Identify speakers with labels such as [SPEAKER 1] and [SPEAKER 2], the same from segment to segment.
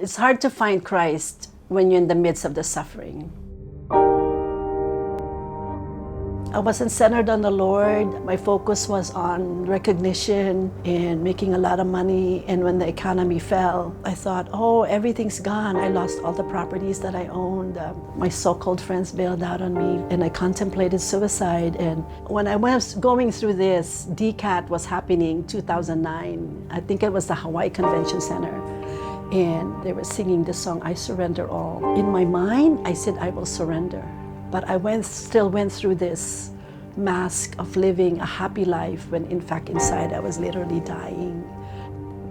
[SPEAKER 1] It's hard to find Christ when you're in the midst of the suffering. I wasn't centered on the Lord. My focus was on recognition and making a lot of money. And when the economy fell, I thought, oh, everything's gone. I lost all the properties that I owned. My so-called friends bailed out on me, and I contemplated suicide. And when I was going through this, DCAT was happening 2009. I think it was the Hawaii Convention Center. And they were singing the song, I Surrender All. In my mind, I said, I will surrender. But I still went through this mask of living a happy life when in fact inside I was literally dying.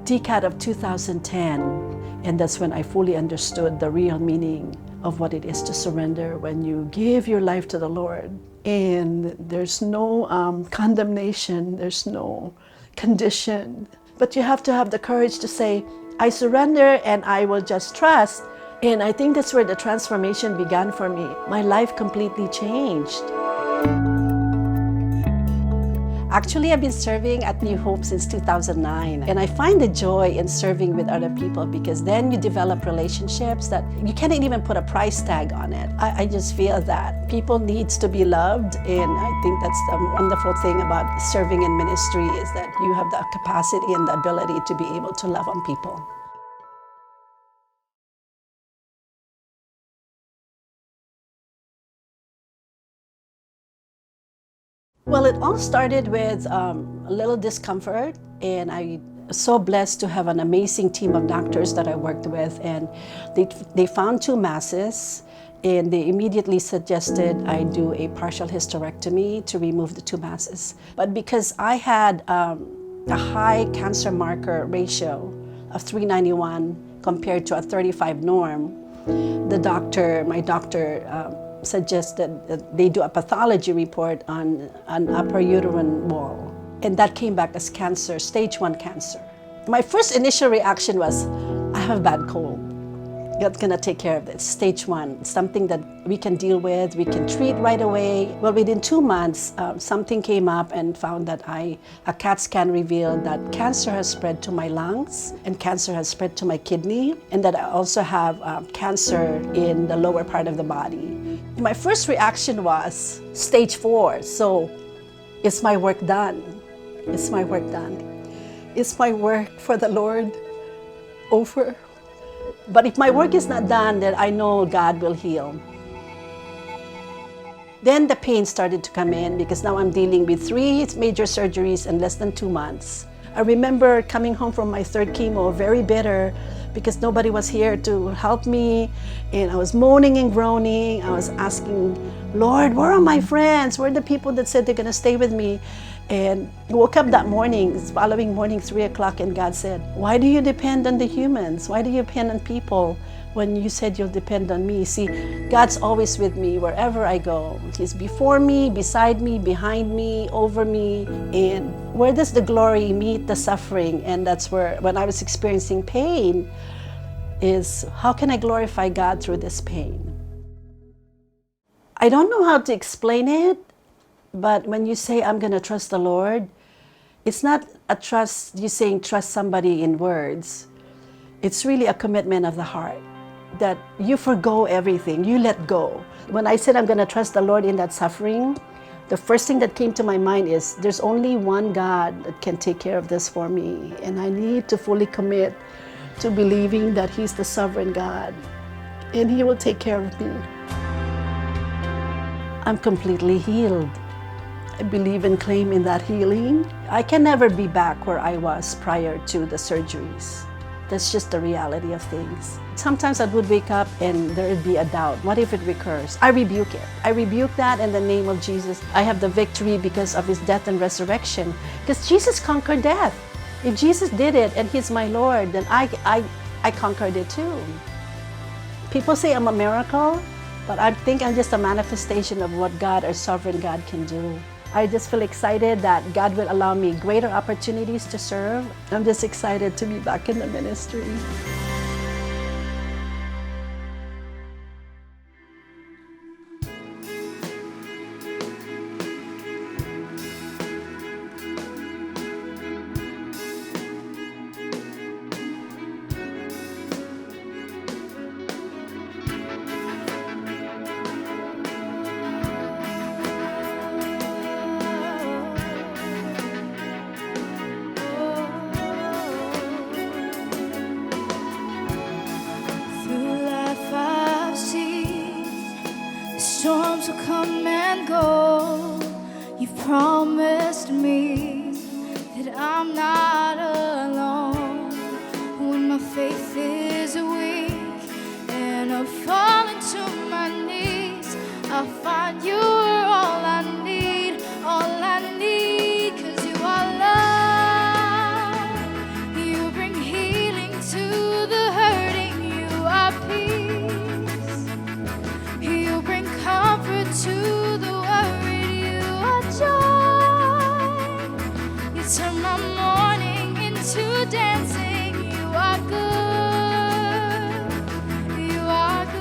[SPEAKER 1] DCAT of 2010, and that's when I fully understood the real meaning of what it is to surrender when you give your life to the Lord. And there's no condemnation, there's no condition. But you have to have the courage to say, I surrender and I will just trust. And I think that's where the transformation began for me. My life completely changed. Actually, I've been serving at New Hope since 2009. And I find the joy in serving with other people because then you develop relationships that you can't even put a price tag on it. I just feel that people needs to be loved. And I think that's the wonderful thing about serving in ministry is that you have the capacity and the ability to be able to love on people. Well, it all started with a little discomfort, and I was so blessed to have an amazing team of doctors that I worked with, and they found 2 masses, and they immediately suggested I do a partial hysterectomy to remove the 2 masses. But because I had a high cancer marker ratio of 391 compared to a 35 norm, my doctor suggested that they do a pathology report on an upper uterine wall. And that came back as cancer, stage 1 cancer. My first initial reaction was, I have a bad cold. God's gonna take care of this, stage 1, something that we can deal with, we can treat right away. Well, within 2 months, something came up and found that a CAT scan revealed that cancer has spread to my lungs and cancer has spread to my kidney, and that I also have cancer in the lower part of the body. My first reaction was stage 4, so is my work done? Is my work done? Is my work for the Lord over? But if my work is not done, then I know God will heal. Then the pain started to come in because now I'm dealing with 3 major surgeries in less than 2 months. I remember coming home from my 3rd chemo very bitter because nobody was here to help me, and I was moaning and groaning. I was asking, Lord, where are my friends? Where are the people that said they're gonna stay with me? And I woke up that morning, following morning, 3 o'clock, and God said, why do you depend on the humans? Why do you depend on people when you said you'll depend on me? See, God's always with me wherever I go. He's before me, beside me, behind me, over me. And where does the glory meet the suffering? And that's where, when I was experiencing pain, is how can I glorify God through this pain? I don't know how to explain it. But when you say, I'm going to trust the Lord, it's not a trust, you saying trust somebody in words. It's really a commitment of the heart that you forgo everything, you let go. When I said I'm going to trust the Lord in that suffering, the first thing that came to my mind is there's only one God that can take care of this for me. And I need to fully commit to believing that He's the sovereign God and He will take care of me. I'm completely healed. I believe and claim in that healing. I can never be back where I was prior to the surgeries. That's just the reality of things. Sometimes I would wake up and there would be a doubt. What if it recurs? I rebuke it. I rebuke that in the name of Jesus. I have the victory because of His death and resurrection. Because Jesus conquered death. If Jesus did it and He's my Lord, then I conquered it too. People say I'm a miracle, but I think I'm just a manifestation of what God, our sovereign God, can do. I just feel excited that God will allow me greater opportunities to serve. I'm just excited to be back in the ministry.
[SPEAKER 2] come and go. You've promised me that I'm not alone. When my faith is weak and I'm falling to my knees, I find you are all I need, all I need. 'Cause you are love, you bring healing to the hurting, you are peace, you bring comfort to the worried, you are joy, you turn my mourning into dancing, you are good, you are good.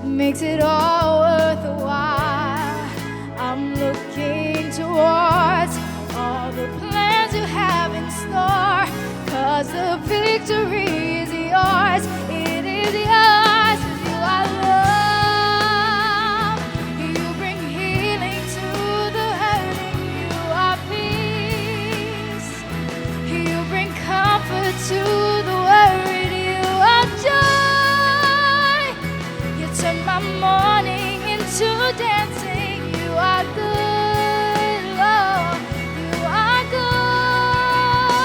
[SPEAKER 2] Makes it all worth a while. I'm looking towards all the plans you have in store, 'cause the victory is yours, it is yours. 'Cause you are love, you bring healing to the hurting, you are peace, you bring comfort to the worried, you are joy, you turn my morning into dancing, you are good, Lord, you are good.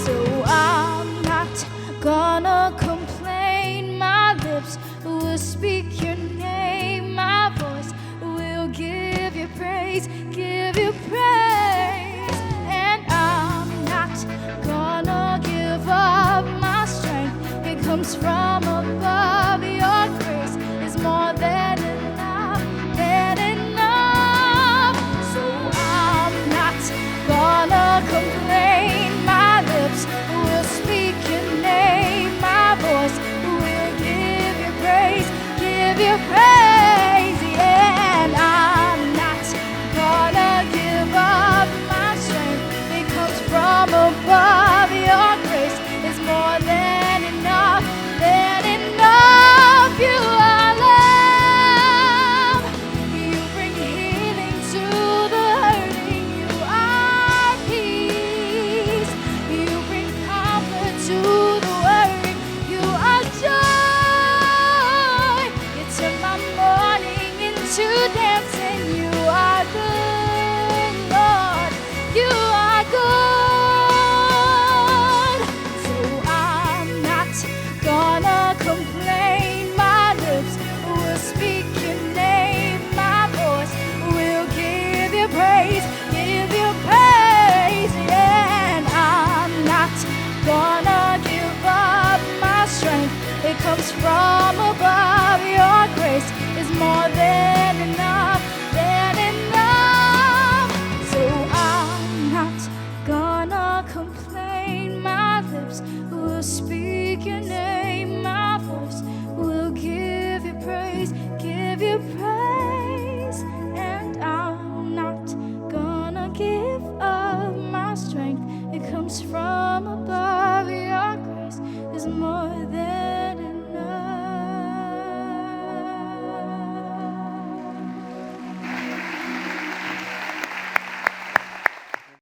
[SPEAKER 2] So I'm not gonna complain, my lips will speak your name, my voice will give you praise, give you praise. And I'm not gonna give up my strength, it comes from above, your grace is more than enough, than enough. So I'm not gonna complain, my lips will speak your name, my voice will give you praise, give you praise. Yeah, and I'm not gonna give up my strength, it comes from above, your grace is more than enough, than enough. You are love, you bring healing to the hurting, you are peace, you bring comfort to the worried, you are joy, you turn my morning into dancing, you are good, Lord, you are good. So I'm not gonna complain, my lips will speak your name, my voice will give you praise, give you praise. Yeah, and I'm not gonna give up my strength, it comes from above, your grace is more than enough, than enough. So I'm not gonna complain, my lips will speak your name, my voice will give you praise, give you praise. And I'm not gonna give up my strength, it comes from above, your grace is more than